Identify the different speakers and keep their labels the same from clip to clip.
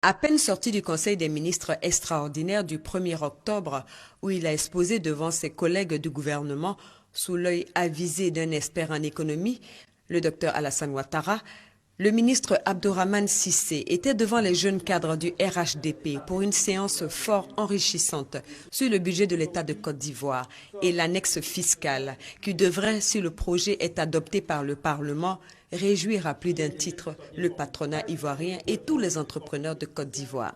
Speaker 1: À peine sorti du Conseil des ministres extraordinaire du 1er octobre, où il a exposé devant ses collègues du gouvernement, sous l'œil avisé d'un expert en économie, le docteur Alassane Ouattara, le ministre Abdourahmane Cissé était devant les jeunes cadres du RHDP pour une séance fort enrichissante sur le budget de l'État de Côte d'Ivoire et l'annexe fiscale qui devrait, si le projet est adopté par le Parlement, réjouir à plus d'un titre le patronat ivoirien et tous les entrepreneurs de Côte d'Ivoire.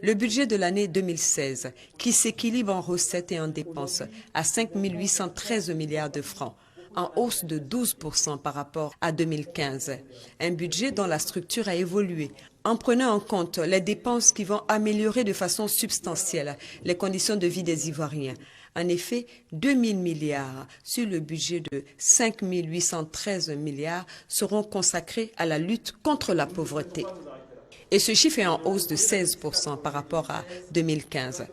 Speaker 1: Le budget de l'année 2016, qui s'équilibre en recettes et en dépenses à 5 813 milliards de francs, en hausse de 12% par rapport à 2015. Un budget dont la structure a évolué en prenant en compte les dépenses qui vont améliorer de façon substantielle les conditions de vie des Ivoiriens. En effet, 2 000 milliards sur le budget de 5 813 milliards seront consacrés à la lutte contre la pauvreté. Et ce chiffre est en hausse de 16% par rapport à 2015.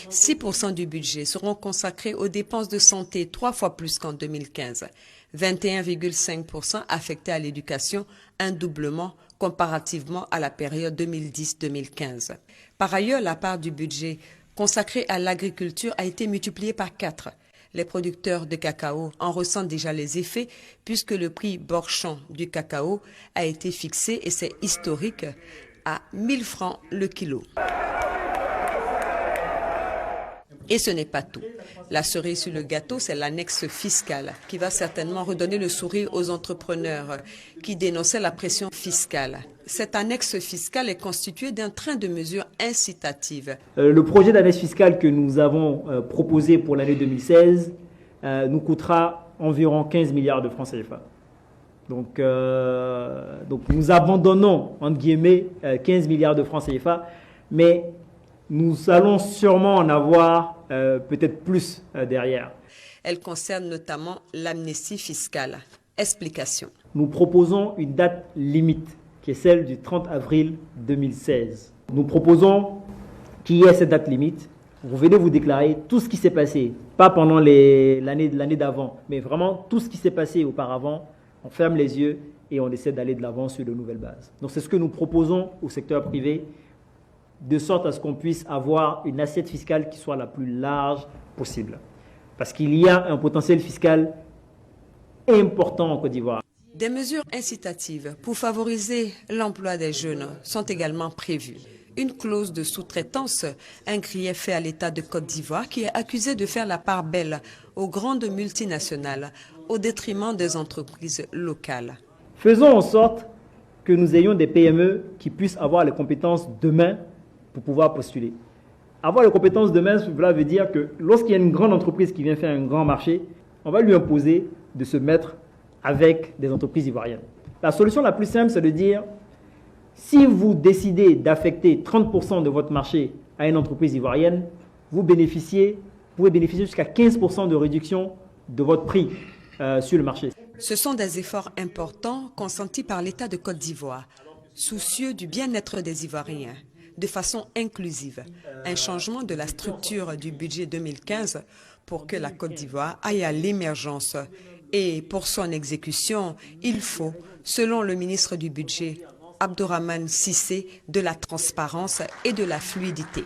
Speaker 1: 6% du budget seront consacrés aux dépenses de santé, 3 fois plus qu'en 2015. 21,5% affectés à l'éducation, un doublement comparativement à la période 2010-2015. Par ailleurs, la part du budget consacrée à l'agriculture a été multipliée par 4. Les producteurs de cacao en ressentent déjà les effets puisque le prix Bourchon du cacao a été fixé, et c'est historique, à 1 000 francs le kilo. Et ce n'est pas tout. La cerise sur le gâteau, c'est l'annexe fiscale qui va certainement redonner le sourire aux entrepreneurs qui dénonçaient la pression fiscale. Cette annexe fiscale est constituée d'un train de mesures incitatives.
Speaker 2: Le projet d'annexe fiscale que nous avons proposé pour l'année 2016 nous coûtera environ 15 milliards de francs CFA. Donc nous abandonnons, entre guillemets, 15 milliards de francs CFA, mais nous allons sûrement en avoir peut-être plus derrière.
Speaker 1: Elle concerne notamment l'amnistie fiscale. Explication.
Speaker 2: Nous proposons une date limite, qui est celle du 30 avril 2016. Nous proposons qu'il y ait cette date limite. Vous venez vous déclarer tout ce qui s'est passé, pas pendant l'année d'avant, mais vraiment tout ce qui s'est passé auparavant. On ferme les yeux et on essaie d'aller de l'avant sur de nouvelles bases. Donc c'est ce que nous proposons au secteur privé, de sorte à ce qu'on puisse avoir une assiette fiscale qui soit la plus large possible. Parce qu'il y a un potentiel fiscal important en Côte d'Ivoire.
Speaker 1: Des mesures incitatives pour favoriser l'emploi des jeunes sont également prévues. Une clause de sous-traitance, un grief fait à l'État de Côte d'Ivoire qui est accusé de faire la part belle aux grandes multinationales au détriment des entreprises locales.
Speaker 2: Faisons en sorte que nous ayons des PME qui puissent avoir les compétences demain pour pouvoir postuler. Avoir les compétences demain, cela veut dire que lorsqu'il y a une grande entreprise qui vient faire un grand marché, on va lui imposer de se mettre avec des entreprises ivoiriennes. La solution la plus simple, c'est de dire, si vous décidez d'affecter 30% de votre marché à une entreprise ivoirienne, vous pouvez bénéficier jusqu'à 15% de réduction de votre prix sur le marché.
Speaker 1: Ce sont des efforts importants consentis par l'État de Côte d'Ivoire, soucieux du bien-être des Ivoiriens, de façon inclusive. Un changement de la structure du budget 2015 pour que la Côte d'Ivoire aille à l'émergence. Et pour son exécution, il faut, selon le ministre du Budget, Abdourahmane Cissé, de la transparence et de la fluidité.